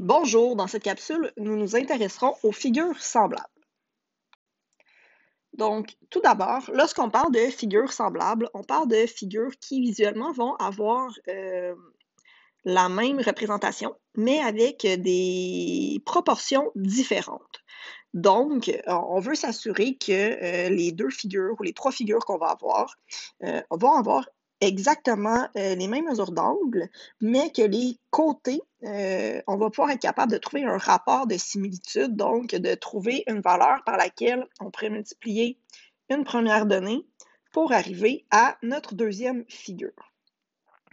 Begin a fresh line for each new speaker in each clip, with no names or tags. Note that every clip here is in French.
Bonjour, dans cette capsule, nous nous intéresserons aux figures semblables. Donc, tout d'abord, lorsqu'on parle de figures semblables, on parle de figures qui visuellement vont avoir la même représentation, mais avec des proportions différentes. Donc, on veut s'assurer que les deux figures ou les trois figures qu'on va avoir vont avoir exactement les mêmes mesures d'angle, mais que les côtés, on va pouvoir être capable de trouver un rapport de similitude, donc de trouver une valeur par laquelle on pourrait multiplier une première donnée pour arriver à notre deuxième figure.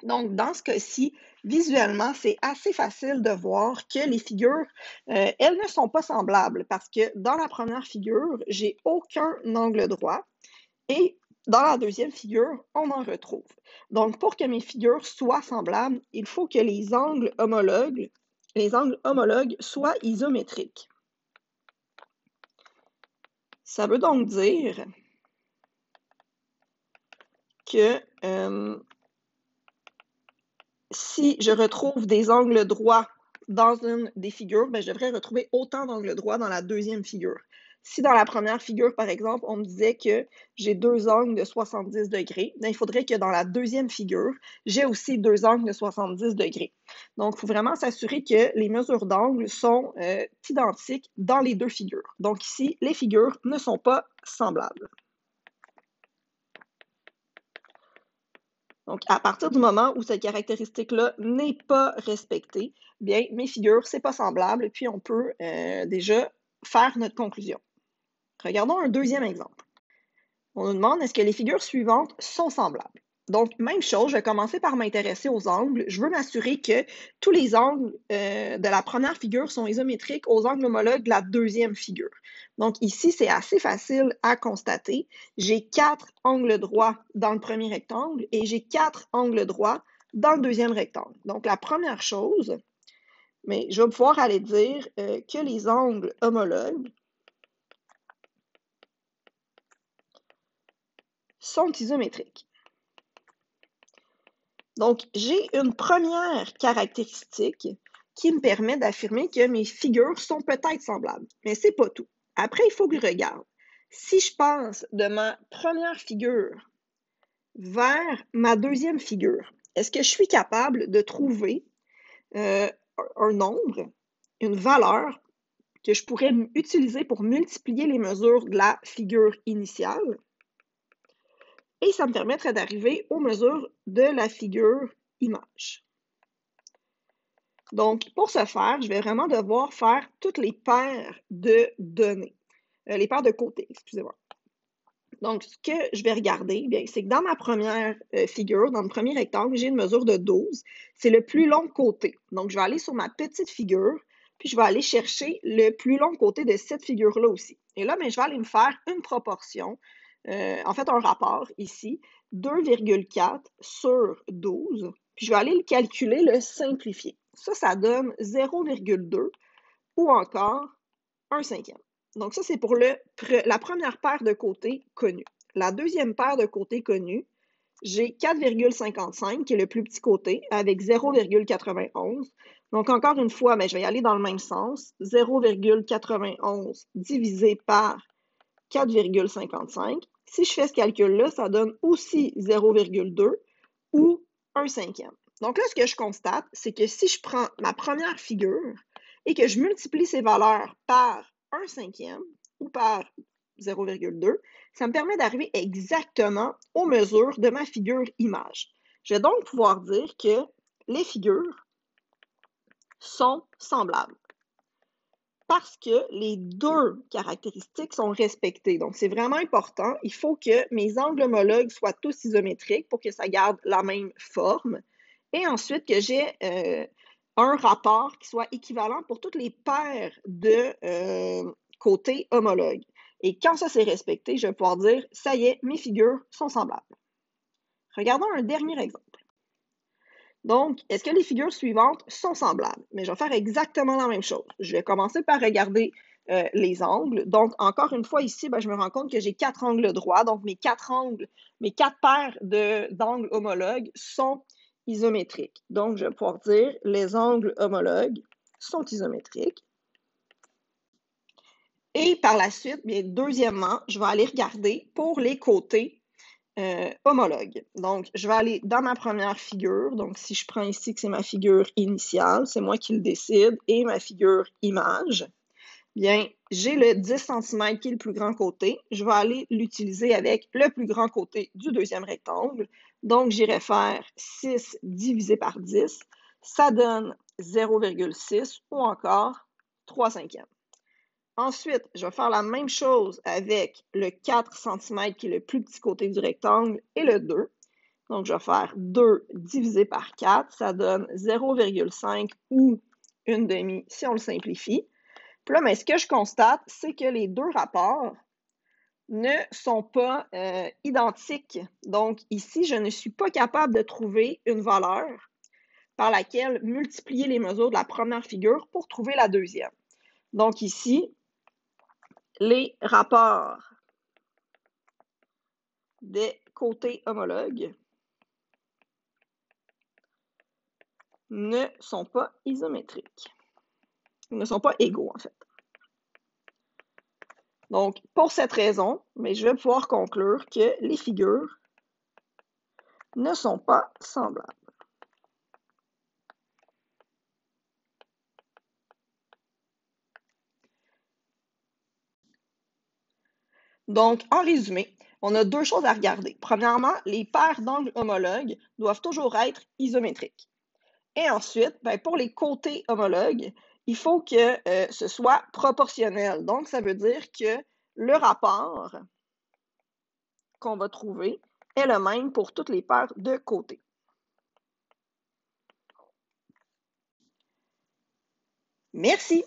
Donc, dans ce cas-ci, visuellement, c'est assez facile de voir que les figures, elles ne sont pas semblables parce que dans la première figure, j'ai aucun angle droit et dans la deuxième figure, on en retrouve. Donc, pour que mes figures soient semblables, il faut que les angles homologues soient isométriques. Ça veut donc dire que si je retrouve des angles droits dans une des figures, ben, je devrais retrouver autant d'angles droits dans la deuxième figure. Si dans la première figure, par exemple, on me disait que j'ai deux angles de 70 degrés, ben, il faudrait que dans la deuxième figure, j'ai aussi deux angles de 70 degrés. Donc, il faut vraiment s'assurer que les mesures d'angle sont identiques dans les deux figures. Donc ici, les figures ne sont pas semblables. Donc, à partir du moment où cette caractéristique-là n'est pas respectée, bien, mes figures, c'est pas semblable, et puis on peut déjà faire notre conclusion. Regardons un deuxième exemple. On nous demande est-ce que les figures suivantes sont semblables? Donc, même chose, je vais commencer par m'intéresser aux angles. Je veux m'assurer que tous les angles de la première figure sont isométriques aux angles homologues de la deuxième figure. Donc, ici, c'est assez facile à constater. J'ai 4 angles droits dans le premier rectangle et j'ai 4 angles droits dans le deuxième rectangle. Donc, la première chose, mais je vais pouvoir aller dire que les angles homologues sont isométriques. Donc, j'ai une première caractéristique qui me permet d'affirmer que mes figures sont peut-être semblables, mais ce n'est pas tout. Après, il faut que je regarde. Si je passe de ma première figure vers ma deuxième figure, est-ce que je suis capable de trouver un nombre, une valeur que je pourrais utiliser pour multiplier les mesures de la figure initiale? Et ça me permettrait d'arriver aux mesures de la figure image. Donc, pour ce faire, je vais vraiment devoir faire toutes les paires de données, les paires de côtés, excusez-moi. Donc, ce que je vais regarder, bien, c'est que dans ma première figure, dans le premier rectangle, j'ai une mesure de 12. C'est le plus long côté. Donc, je vais aller sur ma petite figure, puis je vais aller chercher le plus long côté de cette figure-là aussi. Et là, bien, je vais aller me faire une proportion, en fait, un rapport ici, 2,4 sur 12. Puis, je vais aller le calculer, le simplifier. Ça donne 0,2 ou encore 1/5. Donc ça, c'est pour la première paire de côtés connue. La deuxième paire de côtés connue, j'ai 4,55 qui est le plus petit côté avec 0,91. Donc encore une fois, mais je vais y aller dans le même sens. 0,91 divisé par 4,55. Si je fais ce calcul-là, ça donne aussi 0,2 ou 1/5. Donc là, ce que je constate, c'est que si je prends ma première figure et que je multiplie ces valeurs par 1/5 ou par 0,2, ça me permet d'arriver exactement aux mesures de ma figure image. Je vais donc pouvoir dire que les figures sont semblables parce que les deux caractéristiques sont respectées. Donc, c'est vraiment important. Il faut que mes angles homologues soient tous isométriques pour que ça garde la même forme. Et ensuite, que j'ai un rapport qui soit équivalent pour toutes les paires de côtés homologues. Et quand ça c'est respecté, je vais pouvoir dire, ça y est, mes figures sont semblables. Regardons un dernier exemple. Donc, est-ce que les figures suivantes sont semblables? Mais je vais faire exactement la même chose. Je vais commencer par regarder les angles. Donc, encore une fois, ici, ben, je me rends compte que j'ai 4 angles droits. Donc, mes 4 angles, mes 4 paires d'angles homologues sont isométriques. Donc, je vais pouvoir dire les angles homologues sont isométriques. Et par la suite, bien, deuxièmement, je vais aller regarder pour les côtés homologues. Donc, je vais aller dans ma première figure. Donc, si je prends ici que c'est ma figure initiale, c'est moi qui le décide, et ma figure image, bien, j'ai le 10 cm qui est le plus grand côté. Je vais aller l'utiliser avec le plus grand côté du deuxième rectangle. Donc, j'irai faire 6 divisé par 10. Ça donne 0,6 ou encore 3/5. Ensuite, je vais faire la même chose avec le 4 cm qui est le plus petit côté du rectangle et le 2. Donc, je vais faire 2 divisé par 4. Ça donne 0,5 ou 1/2 si on le simplifie. Puis là, mais ce que je constate, c'est que les deux rapports ne sont pas identiques. Donc, ici, je ne suis pas capable de trouver une valeur par laquelle multiplier les mesures de la première figure pour trouver la deuxième. Donc, ici, les rapports des côtés homologues ne sont pas isométriques. Ils ne sont pas égaux, en fait. Donc, pour cette raison, mais je vais pouvoir conclure que les figures ne sont pas semblables. Donc, en résumé, on a deux choses à regarder. Premièrement, les paires d'angles homologues doivent toujours être isométriques. Et ensuite, ben, pour les côtés homologues, il faut que ce soit proportionnel. Donc, ça veut dire que le rapport qu'on va trouver est le même pour toutes les paires de côtés. Merci!